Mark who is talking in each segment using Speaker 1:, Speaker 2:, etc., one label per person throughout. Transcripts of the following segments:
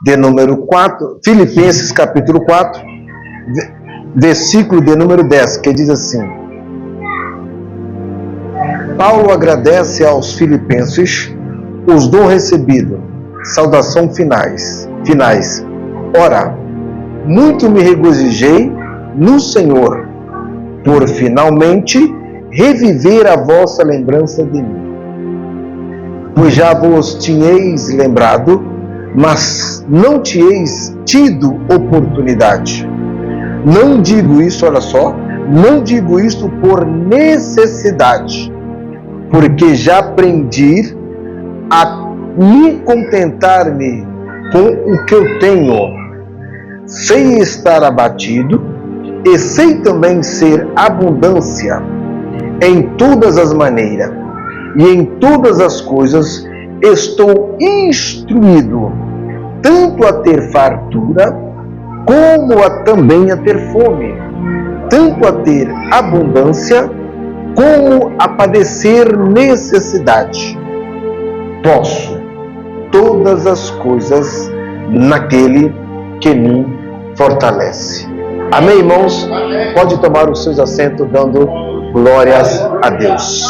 Speaker 1: de número 4, Filipenses capítulo 4, versículo de número 10, que diz assim: Paulo agradece aos filipenses os dons recebidos, saudação finais. Ora, muito me regozijei no Senhor, por finalmente reviver a vossa lembrança de mim. Pois já vos tinhais lembrado, mas não tinhais tido oportunidade. Não digo isso, olha só, não digo isso por necessidade, porque já aprendi a me contentar-me com o que eu tenho. Sei estar abatido e sei também ser abundância em todas as maneiras, e em todas as coisas estou instruído, tanto a ter fartura, como também a ter fome, tanto a ter abundância, como a padecer necessidade. Posso todas as coisas naquele que me fortalece. Amém, irmãos? Pode tomar os seus assentos dando glórias a Deus.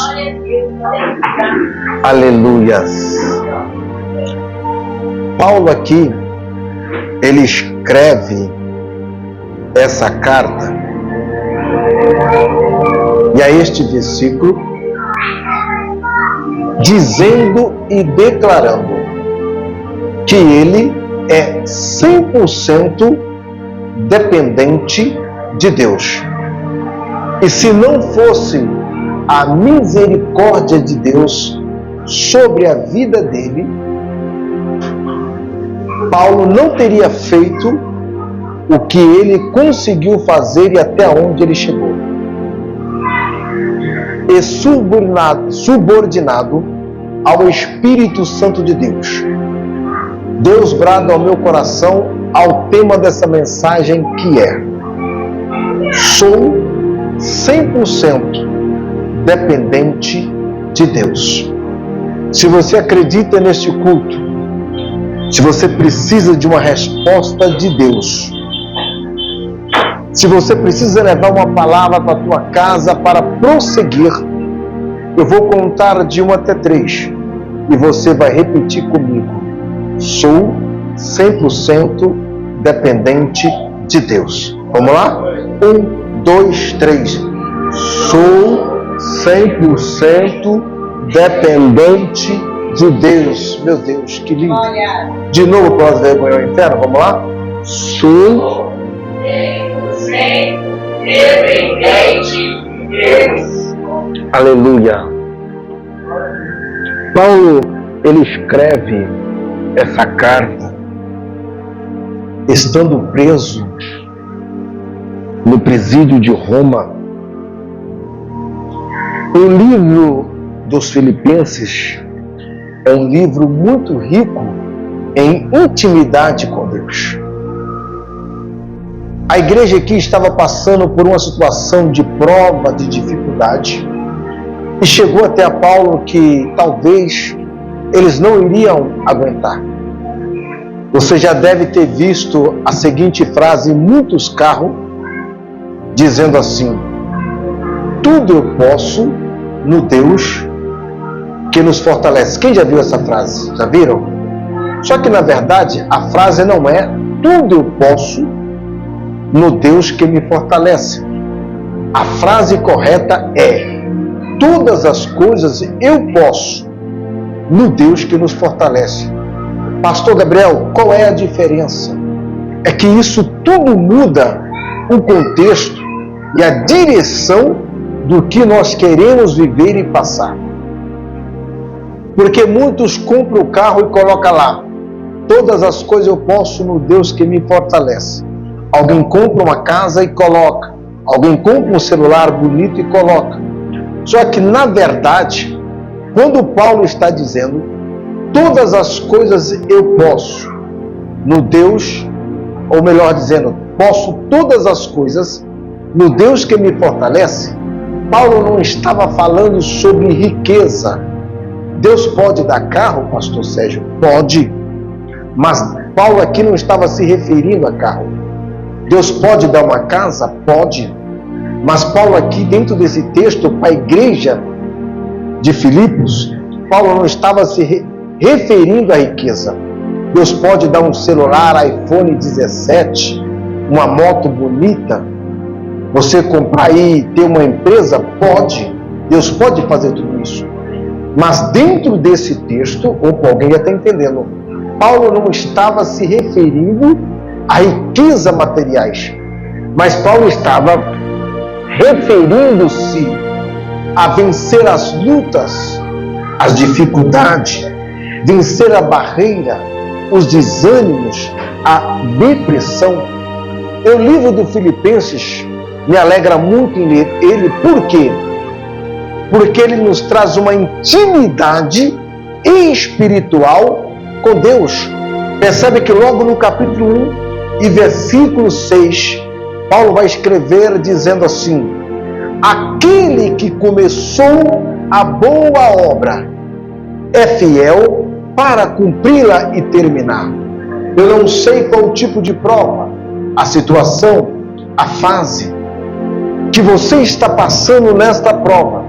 Speaker 1: Aleluias. Paulo aqui, ele escreve essa carta, e a este versículo, dizendo e declarando que ele é 100% dependente de Deus. E se não fosse a misericórdia de Deus sobre a vida dele, Paulo não teria feito o que ele conseguiu fazer e até onde ele chegou. E subordinado ao Espírito Santo de Deus. Deus brada ao meu coração ao tema dessa mensagem, que é: sou 100% dependente de Deus. Se você acredita neste culto, se você precisa de uma resposta de Deus, se você precisa levar uma palavra para a tua casa para prosseguir, eu vou contar de 1 até 3 e você vai repetir comigo: sou 100% dependente de Deus. Vamos lá? 1, 2, 3. Sou 100% dependente de Deus. Meu Deus, que lindo. De novo, para nós vergonhar o inferno. Vamos lá? Sou 100% dependente de Deus. Aleluia. Paulo, ele escreve essa carta estando preso no presídio de Roma. O livro dos Filipenses é um livro muito rico em intimidade com Deus. A igreja aqui estava passando por uma situação de prova, de dificuldade, e chegou até a Paulo que talvez eles não iriam aguentar. Você já deve ter visto a seguinte frase em muitos carros, dizendo assim: tudo eu posso no Deus que nos fortalece. Quem já viu essa frase? Já viram? Só que na verdade a frase não é tudo eu posso no Deus que me fortalece. A frase correta é: todas as coisas eu posso no Deus que nos fortalece. Pastor Gabriel, qual é a diferença? É que isso tudo muda o contexto e a direção do que nós queremos viver e passar. Porque muitos compram o carro e colocam lá: todas as coisas eu posso no Deus que me fortalece. Alguém compra uma casa e coloca. Alguém compra um celular bonito e coloca. Só que na verdade, quando Paulo está dizendo todas as coisas eu posso no Deus, ou melhor dizendo, posso todas as coisas no Deus que me fortalece, Paulo não estava falando sobre riqueza. Deus pode dar carro, pastor Sérgio? Pode. Mas Paulo aqui não estava se referindo a carro. Deus pode dar uma casa? Pode. Mas Paulo aqui, dentro desse texto, para a igreja de Filipos, Paulo não estava se referindo à riqueza. Deus pode dar um celular iPhone 17, uma moto bonita, você comprar e ter uma empresa? Pode. Deus pode fazer tudo isso. Mas dentro desse texto, ou alguém já está entendendo, Paulo não estava se referindo a riqueza materiais, mas Paulo estava referindo-se a vencer as lutas, as dificuldades, vencer a barreira, os desânimos, a depressão. O livro do Filipenses me alegra muito em ler ele. Por quê? Porque ele nos traz uma intimidade espiritual com Deus. Percebe que logo no capítulo 1 e versículo 6, Paulo vai escrever dizendo assim: aquele que começou a boa obra é fiel para cumpri-la e terminar. Eu não sei qual tipo de prova, a situação, a fase que você está passando nesta prova,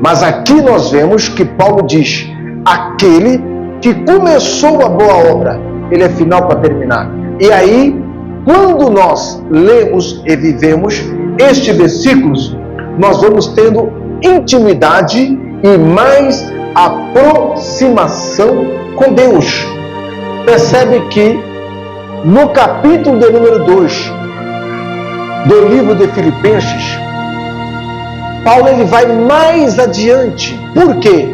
Speaker 1: mas aqui nós vemos que Paulo diz: aquele que começou a boa obra, ele é final para terminar. E aí, quando nós lemos e vivemos estes versículos, nós vamos tendo intimidade e mais aproximação com Deus. Percebe que no capítulo de número 2 do livro de Filipenses, Paulo ele vai mais adiante. Por quê?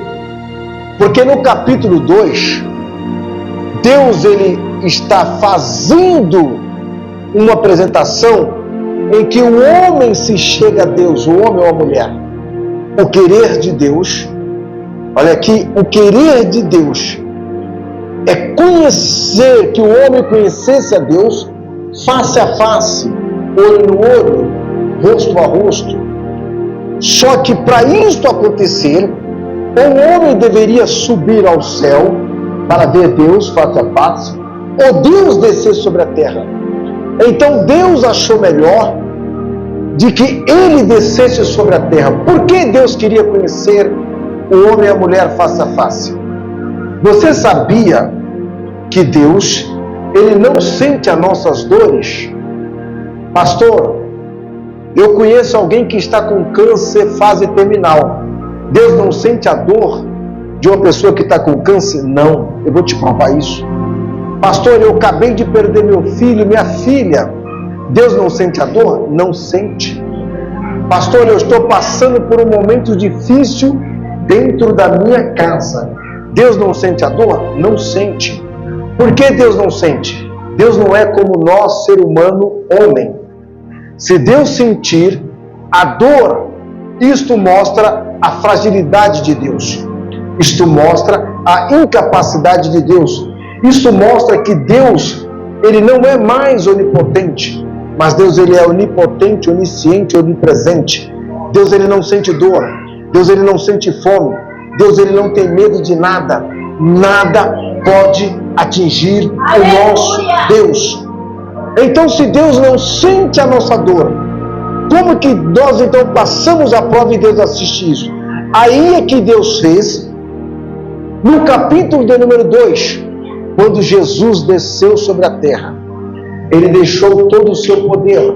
Speaker 1: Porque no capítulo 2, Deus ele está fazendo uma apresentação em que o homem se chega a Deus, o homem ou a mulher. O querer de Deus, olha aqui, o querer de Deus é conhecer, que o homem conhecesse a Deus face a face, olho no olho, rosto a rosto. Só que para isto acontecer, o homem deveria subir ao céu para ver Deus face a face, ou Deus descer sobre a terra. Então Deus achou melhor de que ele descesse sobre a terra. Por que Deus queria conhecer o homem e a mulher face a face? Você sabia que Deus, ele não sente as nossas dores? Pastor, eu conheço alguém que está com câncer fase terminal. Deus não sente a dor de uma pessoa que está com câncer? Não, eu vou te provar isso. Pastor, eu acabei de perder meu filho, minha filha. Deus não sente a dor? Não sente. Pastor, eu estou passando por um momento difícil dentro da minha casa. Deus não sente a dor? Não sente. Por que Deus não sente? Deus não é como nós, ser humano, homem. Se Deus sentir a dor, isto mostra a fragilidade de Deus. Isto mostra a incapacidade de Deus. Isso mostra que Deus, ele não é mais onipotente, mas Deus ele é onipotente, onisciente, onipresente. Deus ele não sente dor. Deus ele não sente fome. Deus ele não tem medo de nada. Nada pode atingir o nosso Deus. Então, se Deus não sente a nossa dor, como que nós então passamos a prova e Deus assiste isso? Aí é que Deus fez, no capítulo de número 2, quando Jesus desceu sobre a terra, ele deixou todo o seu poder,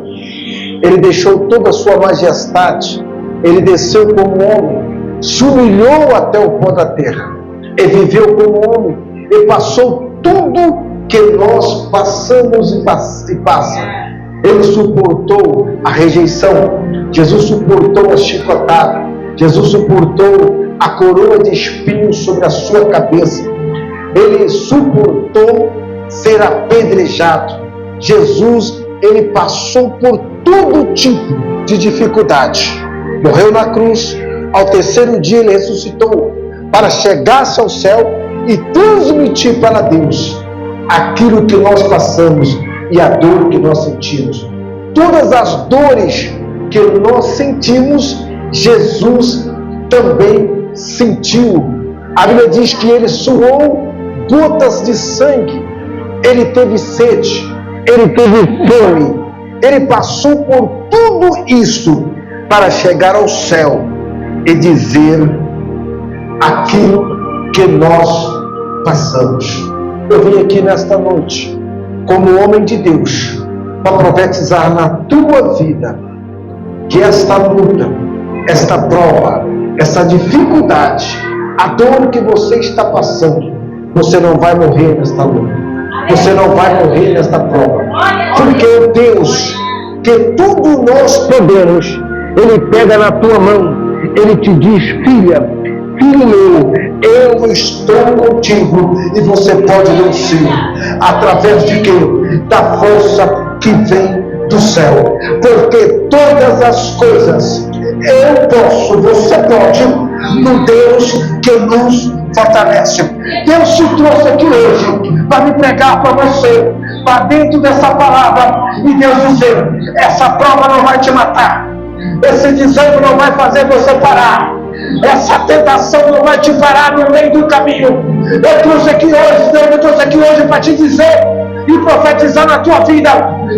Speaker 1: ele deixou toda a sua majestade, ele desceu como homem, se humilhou até o pó da terra, e viveu como homem, e passou tudo que nós passamos e passa. Ele suportou a rejeição, Jesus suportou a chicotada, Jesus suportou a coroa de espinhos sobre a sua cabeça, ele suportou ser apedrejado. Jesus, ele passou por todo tipo de dificuldade, morreu na cruz, ao terceiro dia ele ressuscitou, para chegar-se ao céu e transmitir para Deus aquilo que nós passamos e a dor que nós sentimos. Todas as dores que nós sentimos, Jesus também sentiu. A Bíblia diz que ele suou gotas de sangue ele teve sede, ele teve fome, ele passou por tudo isso para chegar ao céu e dizer aquilo que nós passamos. Eu vim aqui nesta noite, como homem de Deus, para profetizar na tua vida que esta luta, esta prova, essa dificuldade, a dor que você está passando, você não vai morrer nesta luta, você não vai morrer nesta prova, porque o Deus que tudo nós podemos, Ele pega na tua mão, Ele te diz: filha, filho meu, eu estou contigo e você pode vencer. Através de quê? Da força que vem do céu. Porque todas as coisas eu posso, você pode, no Deus que nos fortalece. Deus te trouxe aqui hoje para me pregar para você, para dentro dessa palavra, e Deus dizer: essa prova não vai te matar, esse desânimo não vai fazer você parar, essa tentação não vai te parar no meio do caminho. Eu trouxe aqui hoje, Deus me trouxe aqui hoje para te dizer e profetizar na tua vida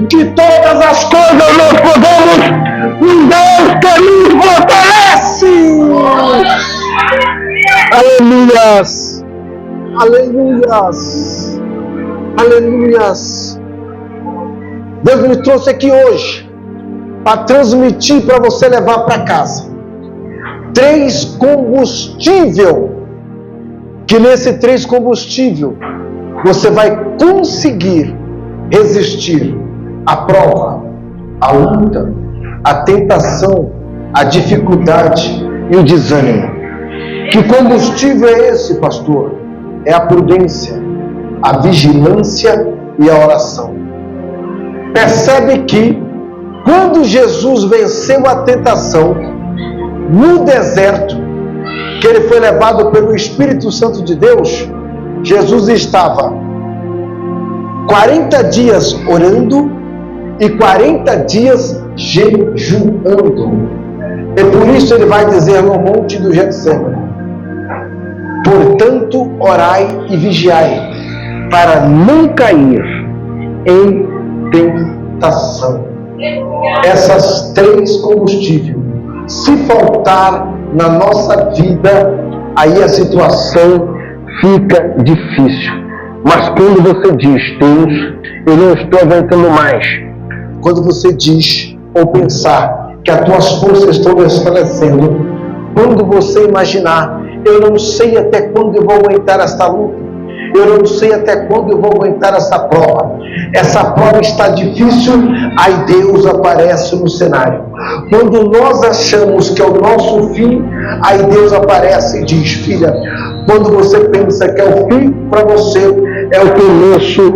Speaker 1: que todas as coisas nós podemos em Deus que nos fortalece. Aleluias, aleluias, aleluias. Deus me trouxe aqui hoje para transmitir, para você levar para casa 3 combustíveis, que nesse 3 combustíveis você vai conseguir resistir à prova, à luta, à tentação, à dificuldade e o desânimo. Que combustível é esse, pastor? É a prudência, a vigilância e a oração. Percebe que quando Jesus venceu a tentação no deserto, que ele foi levado pelo Espírito Santo de Deus, Jesus estava 40 dias orando e 40 dias jejuando. E por isso ele vai dizer no monte do Getsêmani: portanto, orai e vigiai, para não cair em tentação. Essas 3 combustíveis, se faltar na nossa vida, aí a situação fica difícil. Mas quando você diz: Deus, eu não estou aguentando mais, quando você diz ou pensar que as tuas forças estão desfalecendo, quando você imaginar: eu não sei até quando eu vou aguentar esta luta, eu não sei até quando eu vou aguentar essa prova está difícil, aí Deus aparece no cenário. Quando nós achamos que é o nosso fim, aí Deus aparece e diz: filha, quando você pensa que é o fim para você, é o começo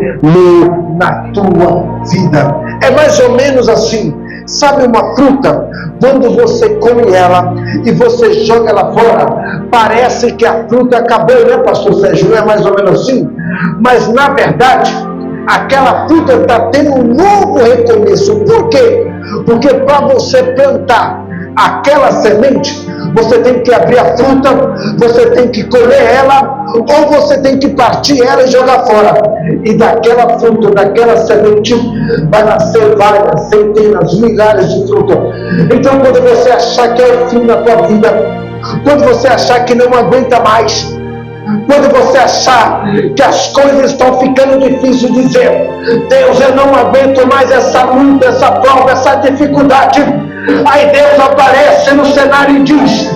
Speaker 1: na tua vida. É mais ou menos assim. Sabe uma fruta? Quando você come ela e você joga ela fora, parece que a fruta acabou, né, pastor Sérgio? Não é mais ou menos assim? Mas na verdade, aquela fruta está tendo um novo recomeço. Por quê? Porque para você plantar aquela semente, você tem que abrir a fruta, você tem que colher ela, ou você tem que partir ela e jogar fora. E daquela fruta, daquela semente, vai nascer várias, centenas, milhares de frutas. Então, quando você achar que é o fim da tua vida, quando você achar que não aguenta mais, quando você achar que as coisas estão ficando difíceis, dizer: Deus, eu não aguento mais essa luta, essa prova, essa dificuldade. Aí Deus aparece no cenário e diz: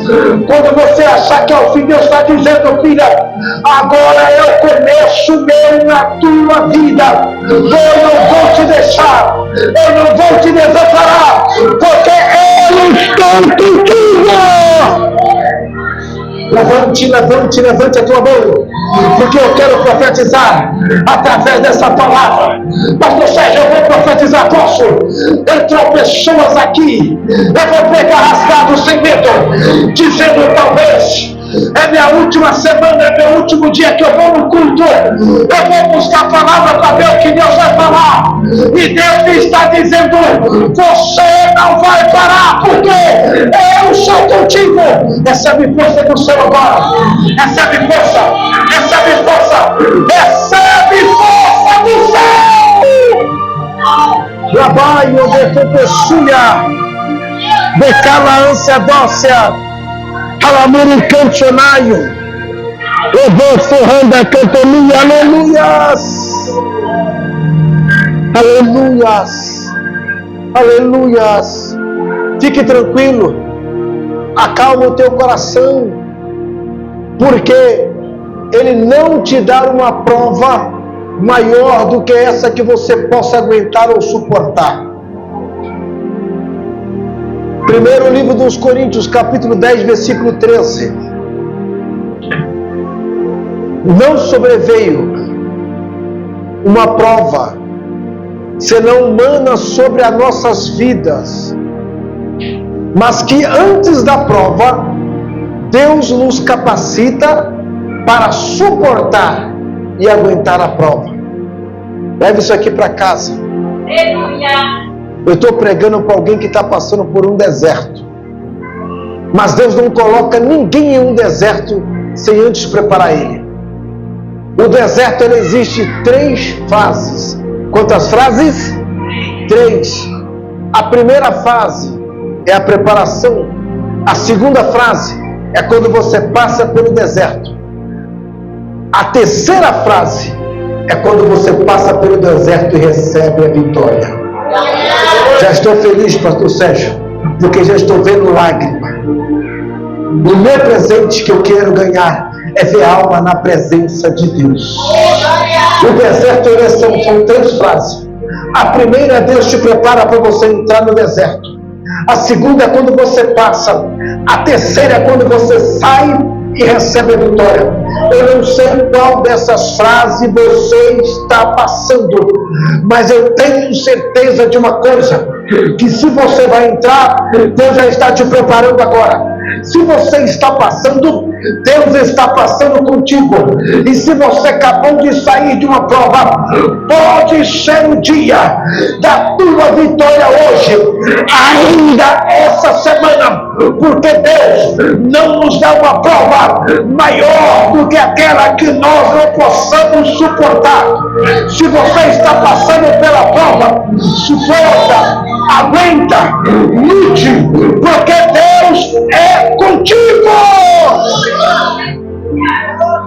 Speaker 1: quando você achar que é o fim, Deus está dizendo: filha, agora é o começo meu na tua vida. Eu não vou te deixar, eu não vou te desamparar, porque eu estou contigo. Levante, levante, levante a tua mão, porque eu quero profetizar através dessa palavra. Pastor Sérgio, eu vou profetizar, posso? Entram pessoas aqui, eu vou pregar rasgado sem medo, dizendo: talvez é minha última semana, é meu último dia que eu vou no culto, eu vou buscar a palavra para ver o que Deus vai falar. E Deus está dizendo: você não vai parar, porque eu sou contigo. Recebe força do céu agora, recebe força, recebe força, recebe força do Rabaio de Topessuia, de Calaância Dócia, Alamuri Cancionaio, Levou Forranda Cantonia, aleluias, aleluias, aleluias. Fique tranquilo, acalma o teu coração, porque Ele não te dá uma prova maior do que essa que você possa aguentar ou suportar. Primeiro livro dos Coríntios, capítulo 10, versículo 13. Não sobreveio uma prova, senão humana sobre as nossas vidas, mas que antes da prova, Deus nos capacita para suportar e aguentar a prova. Leve isso aqui para casa. Eu estou pregando para alguém que está passando por um deserto, mas Deus não coloca ninguém em um deserto sem antes preparar ele. O deserto, ele existe 3 fases. Quantas frases? 3. A primeira fase é a preparação. A segunda fase é quando você passa pelo deserto. A terceira frase é quando você passa pelo deserto e recebe a vitória. Já estou feliz, pastor Sérgio, porque já estou vendo lágrima. O meu presente que eu quero ganhar é ver alma na presença de Deus. O deserto e oração são 3 frases. A primeira é Deus te prepara para você entrar no deserto. A segunda é quando você passa. A terceira é quando você sai e recebe a vitória. Eu não sei qual dessas frases você está passando, mas eu tenho certeza de uma coisa, que se você vai entrar, Deus já está te preparando agora. Se você está passando, Deus está passando contigo. E se você acabou de sair de uma prova, pode ser o dia da tua vitória hoje, ainda essa semana, porque Deus não nos dá uma prova maior do que aquela que nós não possamos suportar. Se você está passando pela prova, suporta, aguenta, lute, porque Deus é contigo.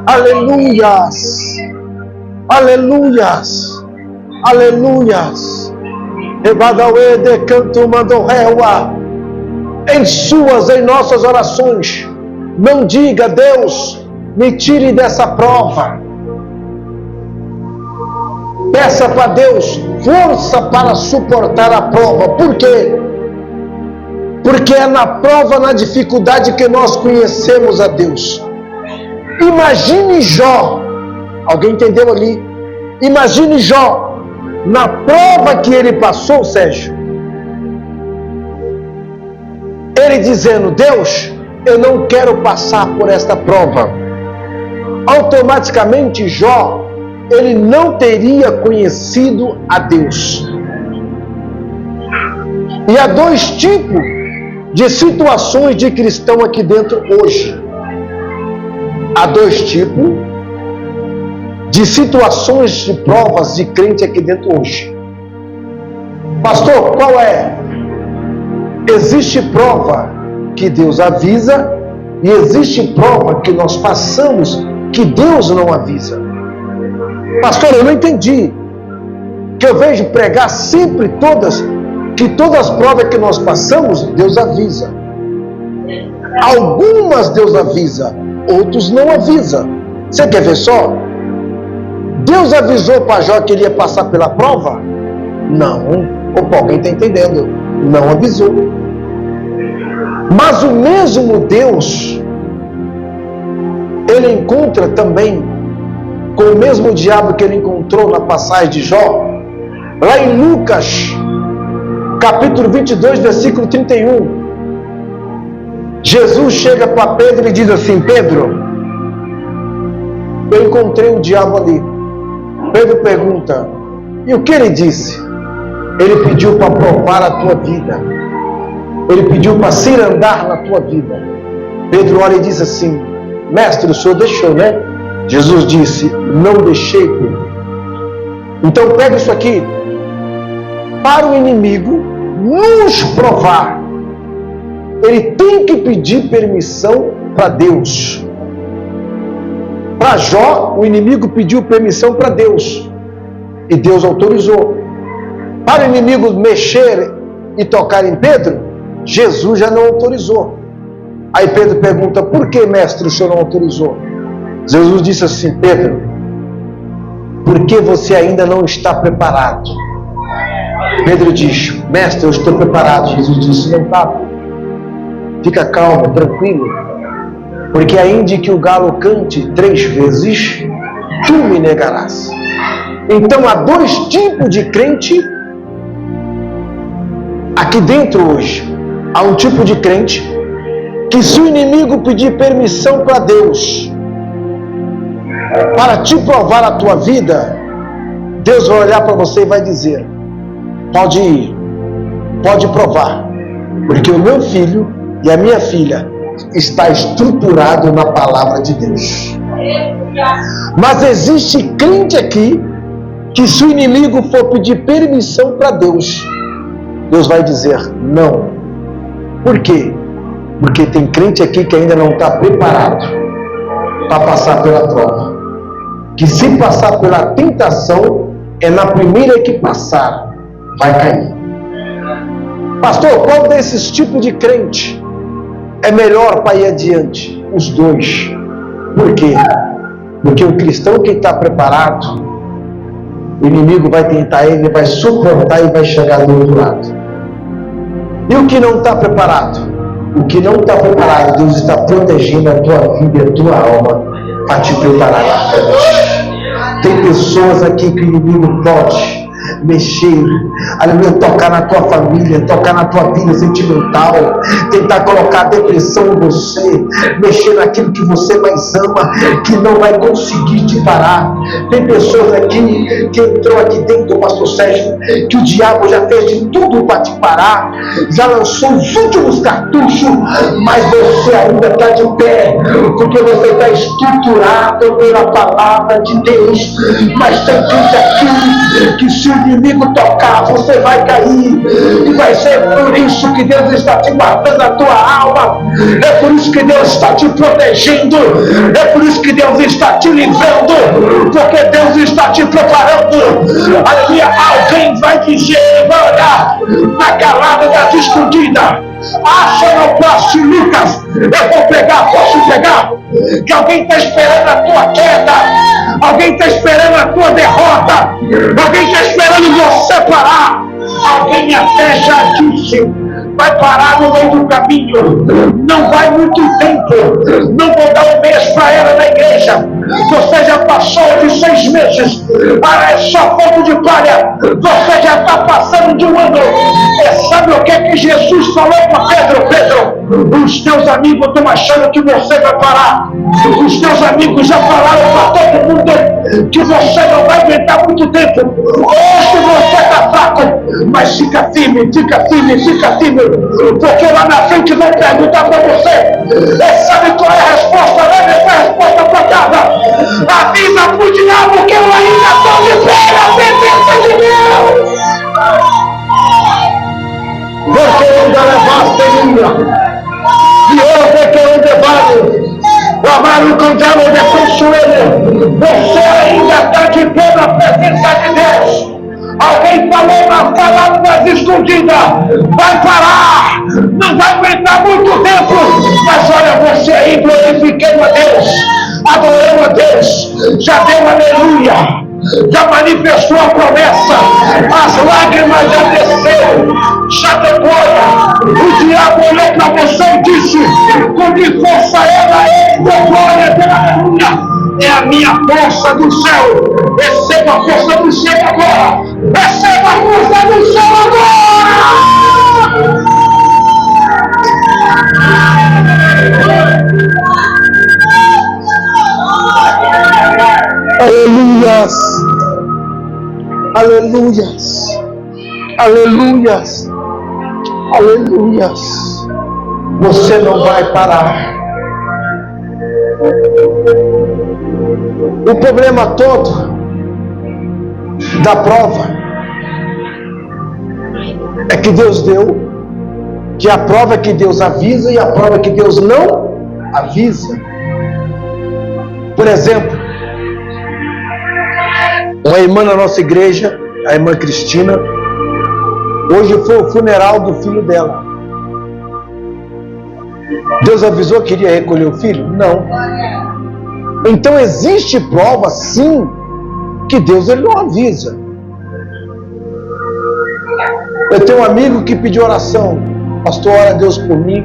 Speaker 1: Aleluias, aleluias, aleluias. Ebadauê de canto mandou réua. Em nossas orações, não diga: Deus, me tire dessa prova. Peça para Deus força para suportar a prova. Por quê? Porque é na prova, na dificuldade, que nós conhecemos a Deus. Imagine Jó. Alguém entendeu ali? Imagine Jó na prova que ele passou, Sérgio. Ele dizendo: Deus, eu não quero passar por esta prova. Automaticamente Jó, ele não teria conhecido a Deus. E há 2 tipos de situações de cristão aqui dentro hoje. Há 2 tipos de situações de provas de crente aqui dentro hoje. Pastor, qual é? Existe prova que Deus avisa e existe prova que nós passamos que Deus não avisa. Pastor, eu não entendi. Que eu vejo pregar sempre que todas as provas que nós passamos, Deus avisa. Algumas Deus avisa, outros não avisa. Você quer ver só? Deus avisou para Jó que ele ia passar pela prova? Não. Opa, alguém está entendendo? Não avisou. Mas o mesmo Deus, ele encontra também com o mesmo diabo que ele encontrou na passagem de Jó, lá em Lucas, capítulo 22, versículo 31. Jesus chega para Pedro e diz assim: Pedro, eu encontrei o diabo ali. Pedro pergunta: e o que ele disse? Ele pediu para provar a tua vida. Ele pediu para cirandar na tua vida. Pedro olha e diz assim: mestre, o senhor deixou, né? Jesus disse: não deixei, Pedro. Então pega isso aqui. para o inimigo nos provar, ele tem que pedir permissão para Deus. Para Jó, o inimigo pediu permissão para Deus e Deus autorizou. Para o inimigo mexer e tocar em Pedro, Jesus já não autorizou. Aí Pedro pergunta: por que, mestre, o senhor não autorizou? Jesus disse assim: Pedro, porque você ainda não está preparado. Pedro diz: mestre, eu estou preparado. Jesus disse: não está. Fica calmo, tranquilo, porque ainda que o galo cante 3 vezes, tu me negarás. Então há 2 tipos de crente aqui dentro hoje. Há um tipo de crente que, se o inimigo pedir permissão para Deus para te provar a tua vida, Deus vai olhar para você e vai dizer: pode ir, pode provar, porque o meu filho e a minha filha está estruturado na palavra de Deus. Mas existe crente aqui que, se o inimigo for pedir permissão para Deus, Deus vai dizer não. Por quê? Porque tem crente aqui que ainda não está preparado para passar pela prova. Que se passar pela tentação, é na primeira que passar, vai cair. Pastor, qual desses tipos de crente é melhor para ir adiante? Os 2. Por quê? Porque o cristão que está preparado, o inimigo vai tentar ele, vai suportar e vai chegar do outro lado. E o que não está preparado? O que não está preparado, Deus está protegendo a tua vida e a tua alma para te preparar na frente. Tem pessoas aqui que o inimigo pode mexer, aleluia, tocar na tua família, tocar na tua vida sentimental, tentar colocar depressão em você, mexer naquilo que você mais ama, que não vai conseguir te parar. Tem pessoas aqui que entrou aqui dentro, pastor Sérgio, que o diabo já fez de tudo para te parar, já lançou os últimos cartuchos, mas você ainda está de pé, porque você está estruturado pela palavra de Deus. Mas tem gente aqui que, se o inimigo tocar, você vai cair, e vai ser por isso que Deus está te guardando a tua alma, é por isso que Deus está te protegendo, é por isso que Deus está te livrando, porque Deus está te preparando. Aleluia. Alguém vai dizer, vai olhar na calada das escondidas: acha no próximo, Lucas, eu vou pegar, posso pegar? Que alguém está esperando a tua queda, alguém está esperando a tua derrota, alguém está esperando você parar. Alguém até já disse: vai parar no meio do caminho, não vai muito tempo, não vou dar 1 mês para ela na igreja. Você já passou de 6 meses, é só fogo de palha, você já está passando de 1 ano. Sabe o que é que Jesus falou para Pedro? Pedro, os teus amigos estão achando que você vai parar, os teus amigos já falaram para todo mundo que você não vai aguentar muito tempo. Hoje você está fraco, mas fica firme, fica firme, fica firme, porque lá na frente vão perguntar para você. Sabe qual é a resposta? Leve essa resposta para casa. Avisa pro diabo que eu ainda estou de pé na presença de Deus. Porque ainda levaste minha, e outra que eu levado, o amado contrário de consuelo. Você ainda está de pé na presença de Deus. Alguém falou na palavra escondida: vai parar, não vai aguentar muito tempo. Mas olha, você aí glorificando a Deus, adorando a Deus, já deu aleluia, já manifestou a promessa, as lágrimas já desceram, já deu glória. O diabo olhou para você e disse: com que força ela deu glória, deu aleluia. É a minha força do céu. Receba a força do céu agora. Receba a força do céu agora. Aleluias. Aleluias. Aleluias. Aleluias. Você não vai parar. O problema todo da prova é que Deus deu, que a prova é que Deus avisa e a prova é que Deus não avisa. Por exemplo, uma irmã na nossa igreja, a irmã Cristina, hoje foi o funeral do filho dela. Deus avisou que iria recolher o filho? Não. Então existe prova, sim, que Deus ele não avisa. Eu tenho um amigo que pediu oração. Pastor, ora a Deus por mim.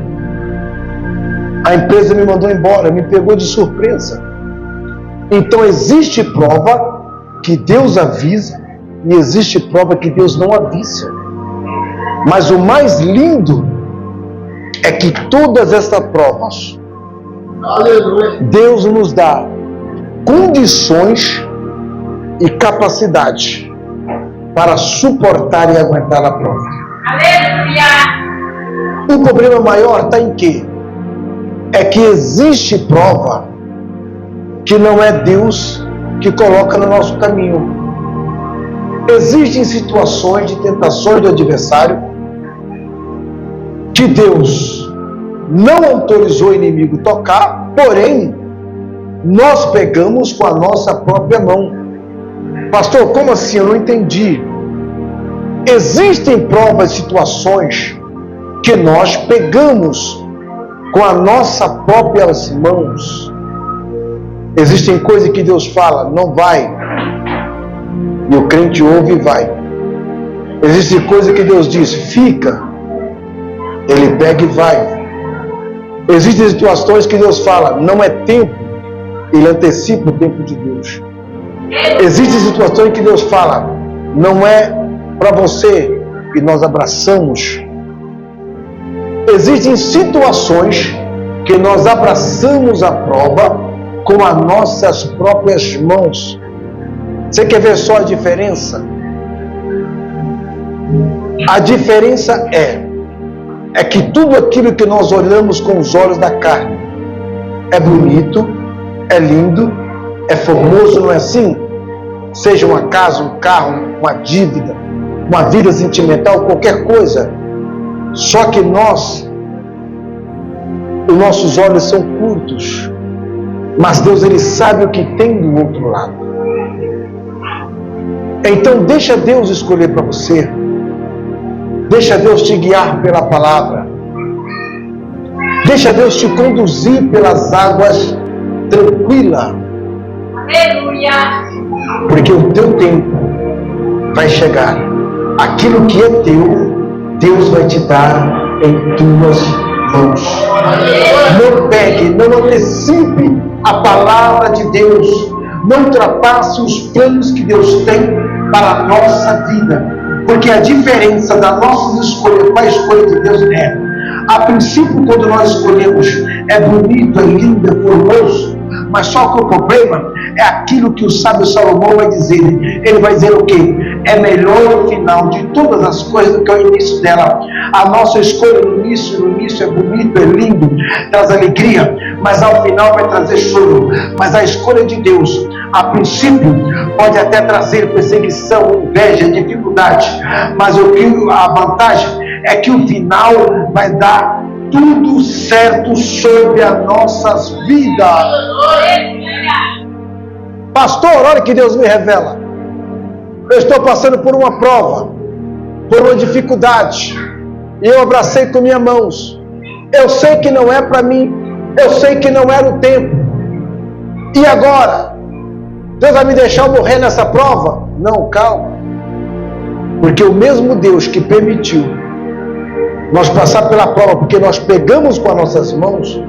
Speaker 1: A empresa me mandou embora, me pegou de surpresa. Então existe prova que Deus avisa e existe prova que Deus não avisa. Mas o mais lindo é que todas essas provas, Deus nos dá condições e capacidade para suportar e aguentar a prova. Aleluia! O problema maior está em quê? É que existe prova que não é Deus que coloca no nosso caminho. Existem situações de tentações do adversário que Deus não autorizou o inimigo tocar, porém, nós pegamos com a nossa própria mão. Pastor, como assim? Eu não entendi. Existem provas, situações que nós pegamos com as nossas próprias mãos. Existem coisas que Deus fala, não vai. E o crente ouve e vai. Existem coisas que Deus diz, fica. Ele pega e vai. Existem situações que Deus fala, não é tempo. Ele antecipa o tempo de Deus. Existem situações que Deus fala, não é para você, e nós abraçamos. Existem situações que nós abraçamos a prova com as nossas próprias mãos. Você quer ver só a diferença? A diferença é que tudo aquilo que nós olhamos com os olhos da carne é bonito, é lindo, é formoso, não é assim? Seja uma casa, um carro, uma dívida, uma vida sentimental, qualquer coisa. Só que os nossos olhos são curtos, mas Deus ele sabe o que tem do outro lado. Então deixa Deus escolher para você. Deixa Deus te guiar pela palavra. Deixa Deus te conduzir pelas águas tranquila. Aleluia! Porque o teu tempo vai chegar. Aquilo que é teu, Deus vai te dar em tuas mãos. Não pegue, não antecipe a palavra de Deus. Não ultrapasse os planos que Deus tem para a nossa vida. Porque a diferença das nossas escolhas com a escolha de Deus a princípio, quando nós escolhemos, é bonito, é lindo, é formoso, mas só que o problema é aquilo que o sábio Salomão vai dizer. Ele vai dizer o quê? É melhor o final de todas as coisas do que o início dela. A nossa escolha no início é bonito, é lindo, traz alegria, mas ao final vai trazer choro. Mas a escolha de Deus, a princípio, pode até trazer perseguição, inveja, dificuldade, mas a vantagem é que o final vai dar tudo certo sobre as nossas vidas. Pastor, olha que Deus me revela. Eu estou passando por uma prova, por uma dificuldade, e eu abracei com minhas mãos. Eu sei que não é para mim, eu sei que não era o tempo. E agora? Deus vai me deixar eu morrer nessa prova? Não, calma. Porque o mesmo Deus que permitiu nós passar pela prova, porque nós pegamos com as nossas mãos,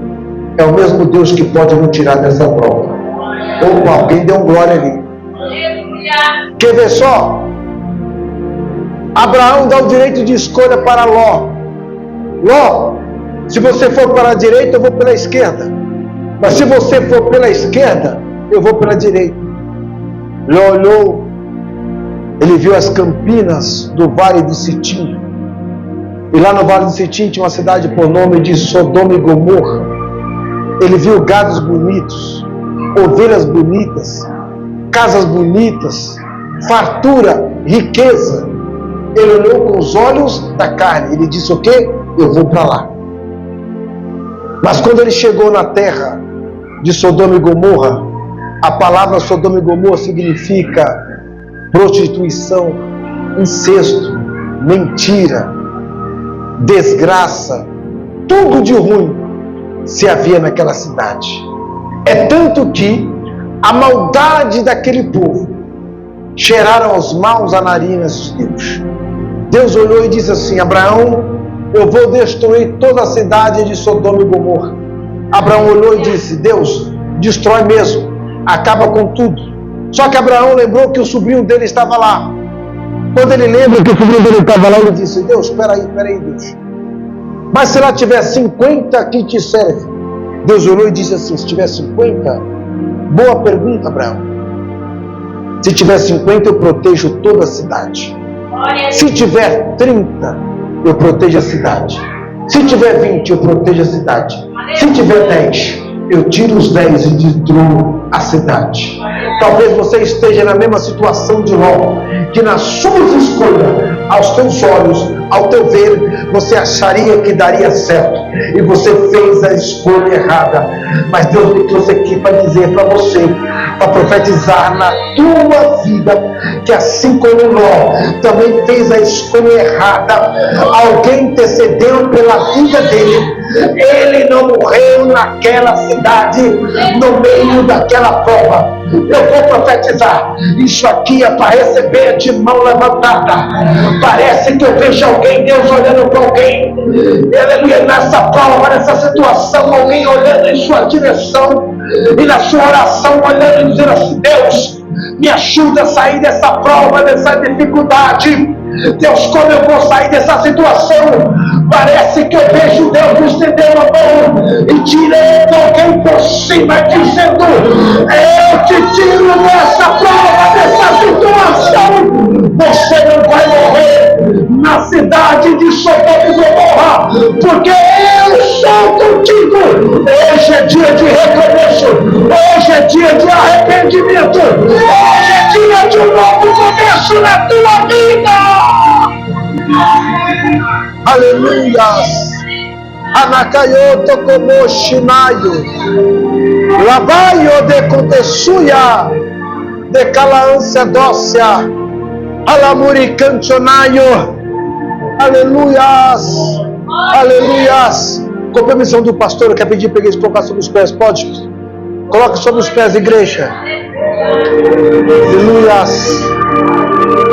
Speaker 1: é o mesmo Deus que pode nos tirar dessa prova. Opa, alguém deu um glória ali. Quer ver só? Abraão dá o direito de escolha para Ló. Ló, se você for para a direita, eu vou pela esquerda. Mas se você for pela esquerda, eu vou pela direita. Ele olhou, ele viu as campinas do Vale de Sitim. E lá no Vale de Sitim tinha uma cidade por nome de Sodoma e Gomorra. Ele viu gados bonitos, ovelhas bonitas, casas bonitas, fartura, riqueza. Ele olhou com os olhos da carne. Ele disse o quê? Eu vou para lá. Mas quando ele chegou na terra de Sodoma e Gomorra, a palavra Sodoma e Gomorra significa prostituição, incesto, mentira, desgraça, tudo de ruim se havia naquela cidade. É tanto que a maldade daquele povo cheiraram aos maus a narinas de Deus. Deus olhou e disse assim: Abraão, eu vou destruir toda a cidade de Sodoma e Gomorra. Abraão olhou e disse: Deus, destrói mesmo, acaba com tudo. Só que Abraão lembrou que o sobrinho dele estava lá. Quando ele lembra que o sobrinho dele estava lá, ele disse: Deus, espera aí, Deus. Mas se lá tiver 50, que te serve? Deus olhou e disse assim: se tiver 50, boa pergunta, Abraão. Se tiver 50, eu protejo toda a cidade. Se tiver 30, eu protejo a cidade. Se tiver 20, eu protejo a cidade. Se tiver 10, eu tiro os 10 e destruo a cidade. Talvez você esteja na mesma situação de Ló, que nas suas escolhas, aos teus olhos, ao teu ver, você acharia que daria certo, e você fez a escolha errada. Mas Deus me trouxe aqui para dizer para você, para profetizar na tua vida, que assim como Ló também fez a escolha errada, alguém intercedeu pela vida dele. Ele não morreu naquela cidade, no meio daquela prova. Eu vou profetizar. Isso aqui é para receber de mão levantada. Parece que eu vejo alguém, Deus olhando para alguém. Aleluia, nessa prova, nessa situação, alguém olhando em sua direção. E na sua oração olhando e dizendo assim: Deus, me ajuda a sair dessa prova, dessa dificuldade. Deus, como eu vou sair dessa situação? Parece que eu vejo Deus estendendo a mão e tirando alguém por cima, dizendo: eu te tiro dessa prova, dessa situação. Você não vai morrer na cidade de Sodoma e Gomorra, porque eu sou contigo. Hoje é dia de recomeço, hoje é dia de arrependimento, hoje é dia de um novo começo na tua vida. Aleluias. Anacaioto como Shinaio, Lavaio de Contesuia, de Calaância Dócia, Alamuricantionaio. Aleluias, aleluias. Com permissão do pastor, eu quero pedir para a igreja colocar sobre os pés. Pode? Coloque sobre os pés, igreja. Aleluias,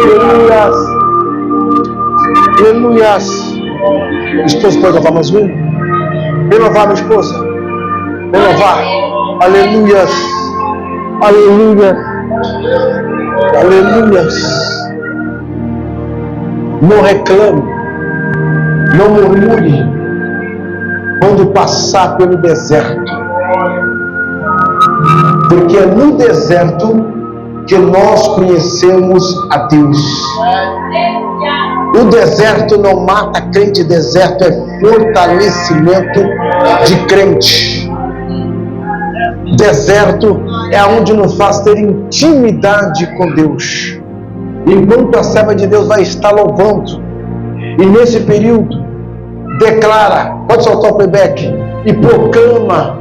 Speaker 1: aleluias, aleluias. Esposa, pode louvar mais um? Vem louvar, minha esposa. Vem louvar. Aleluias. Aleluia. Aleluias. Não reclame. Não murmure quando passar pelo deserto. Porque é no deserto que nós conhecemos a Deus. O deserto não mata crente, deserto é fortalecimento de crente. Deserto é onde nos faz ter intimidade com Deus. Enquanto a serva de Deus vai estar louvando, e nesse período declara, pode soltar o playback, e proclama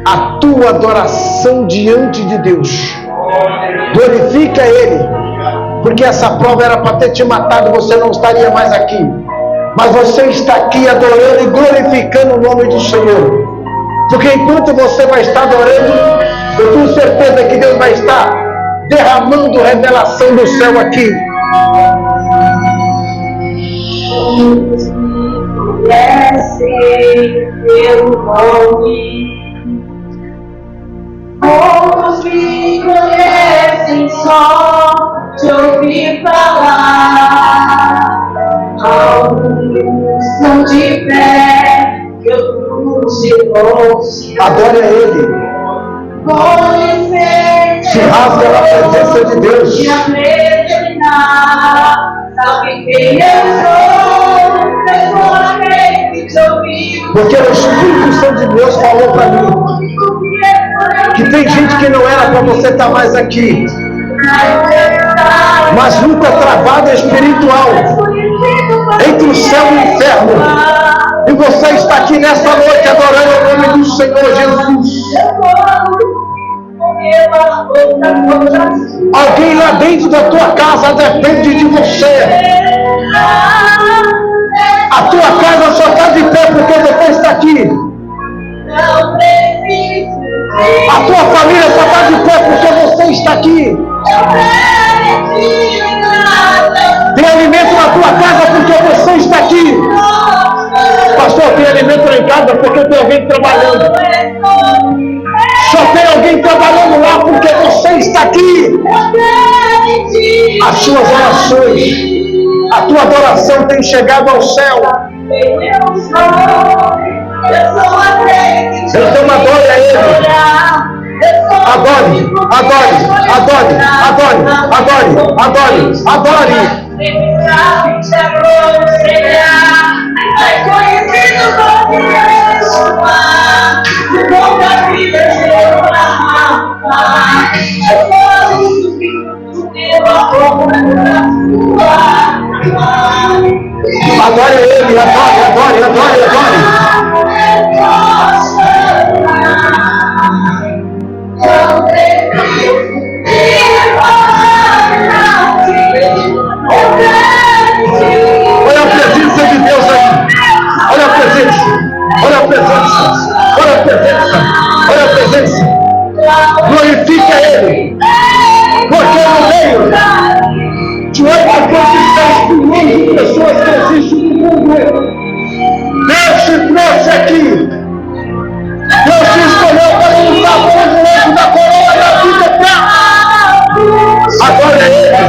Speaker 1: a tua adoração diante de Deus. Glorifica Ele. Porque essa prova era para ter te matado, você não estaria mais aqui. Mas você está aqui adorando e glorificando o nome do Senhor. Porque enquanto você vai estar adorando, eu tenho certeza que Deus vai estar derramando revelação do céu aqui.
Speaker 2: Poucos me conhecem só de ouvir falar. Alguns não de fé que eu trouxe.
Speaker 1: Adore a Ele.
Speaker 2: Com licença,
Speaker 1: se rasga na presença de Deus.
Speaker 2: De determinar, sabe quem eu sou,
Speaker 1: porque o Espírito Santo de Deus falou para mim que tem gente que não era para você estar mais aqui, mas nunca travado, o Espírito espiritual entre o céu e o inferno. E você está aqui nesta noite adorando o nome do Senhor Jesus. Alguém lá dentro da tua casa depende de você. A tua casa só está de pé porque você está aqui. A tua família só está de pé porque você está aqui. Tem alimento na tua casa porque você está aqui. Pastor, tem alimento lá em casa porque tem alguém trabalhando. Só tem alguém trabalhando lá porque você está aqui. As suas orações, a tua adoração tem chegado ao céu. Então adore a Ele. Adore, adore, adore, adore, adore, adore, adore. Adore a Ele, adore, adore, adore, adore. Olha a presença de Deus aí. Olha a presença. Olha a presença. Olha a presença. Olha a presença. Glorifica Ele. Porque no meio de 8,6 bilhões de pessoas que existem no mundo, Deus te trouxe aqui. Deus te escolheu para lutar por direito da coroa da vida eterna. Adore a Ele.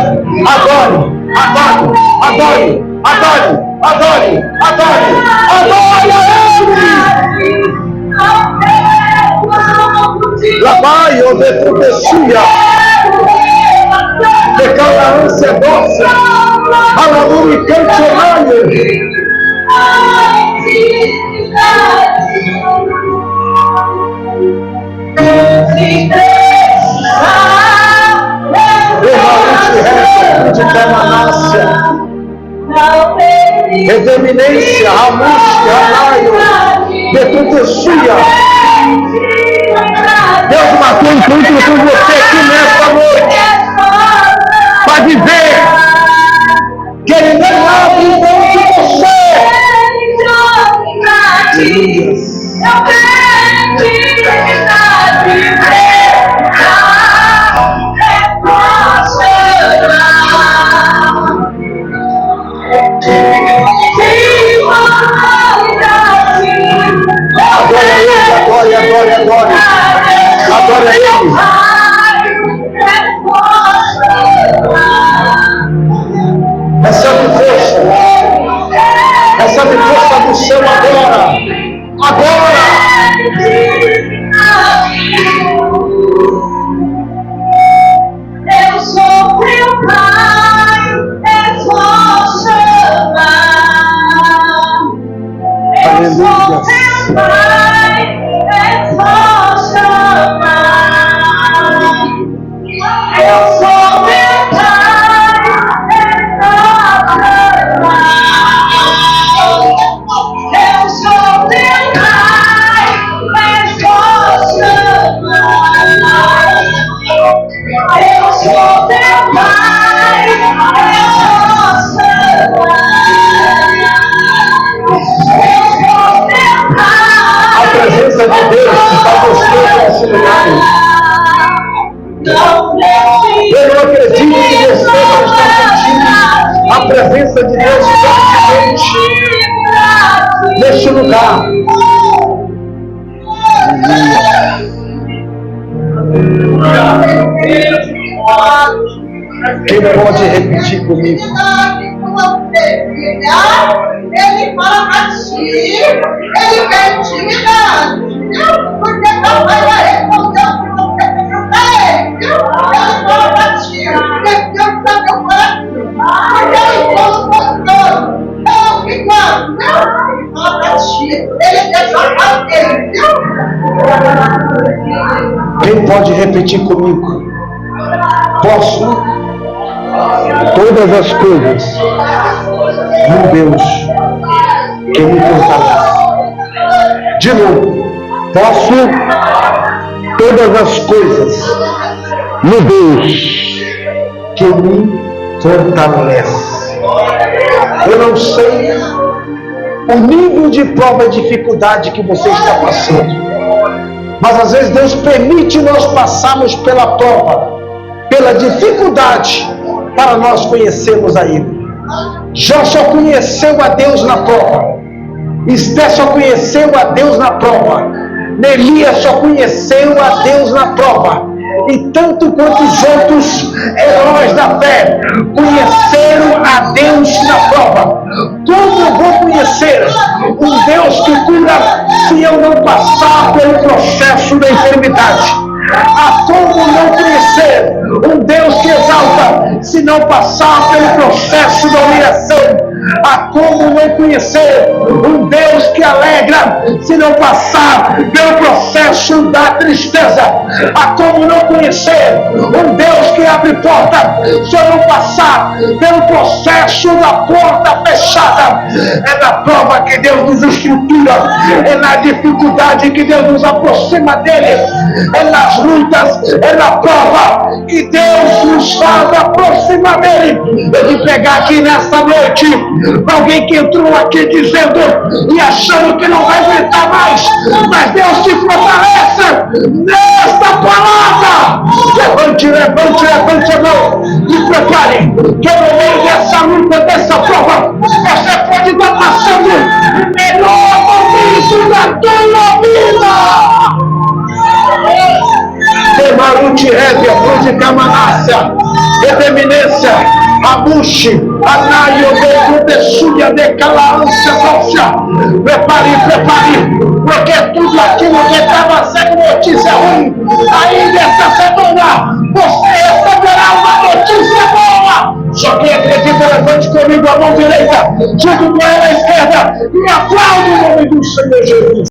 Speaker 1: Adore, adore, adore, adore, adore, adore, adore a Ele. Lá vai o defendecia. Declara a ânsia doce. Aleluia, cante o raio. De Cananácia, Redeminência, Ramúcia, Raio, Betutessia. Deus marcou um encontro com você aqui nesta noite para dizer que Ele não abre mão de você. Adore, adore, adore. Adore a Ele. Recebe força. Recebe força do céu agora. Agora.
Speaker 2: Eu sou teu Pai, é só chamar. Eu sou teu Pai, é só chamar. Eu sou teu Pai, é só chamar. Eu sou teu Pai, é só chamar. Eu sou teu Pai, é só chamar.
Speaker 1: A presença de Deus está gostosa nesse lugar. Eu não acredito que você não está sentindo a presença de Deus fortemente neste lugar. Quem pode repetir comigo?
Speaker 2: Ele fala pra ti, ele quer intimidade, porque não vai responder o que você pediu pra ele, ele fala pra ti, porque Deus está meu coração, porque ele fala pra Deus, não fica, não, ele fala pra ti, ele quer salvar ele,
Speaker 1: Quem pode repetir comigo? Posso todas as coisas no Deus que me fortalece. De novo, posso todas as coisas no Deus que me fortalece. Eu não sei o nível de prova e dificuldade que você está passando, mas às vezes Deus permite nós passarmos pela prova, pela dificuldade, para nós conhecermos a Ele. Jó só conheceu a Deus na prova. Esté só conheceu a Deus na prova. Neemias só conheceu a Deus na prova. E tanto quanto os outros heróis da fé conheceram a Deus na prova. Como eu vou conhecer um Deus que cura se eu não passar pelo processo da enfermidade? Há como não conhecer um Deus que exalta se não passar pelo processo da humilhação? Há como não conhecer um Deus que alegra se não passar pelo processo da tristeza? Há como não conhecer um Deus que abre porta se eu não passar pelo processo da porta fechada? É na prova que Deus nos estrutura, é na dificuldade que Deus nos aproxima dele, é nas lutas, é na prova que Deus nos faz aproximar dele. Eu vim pegar aqui nesta noite alguém que entrou aqui dizendo e achando que não vai aguentar mais, mas Deus te fortalece nesta palavra. Levante a mão e prepare que no meio dessa luta, dessa prova, você pode estar passando o melhor momento da tua vida. Demaruti Révia, Música Manácia, Edeminência, Abushi, Anaio, Bessuia, Decalaância, Falsa. Prepare, porque tudo aquilo que estava sendo notícia ruim, ainda esta semana você receberá uma notícia boa. Só quem acredita, levante comigo a mão direita, junto com ela a esquerda e aplaude o nome do Senhor Jesus.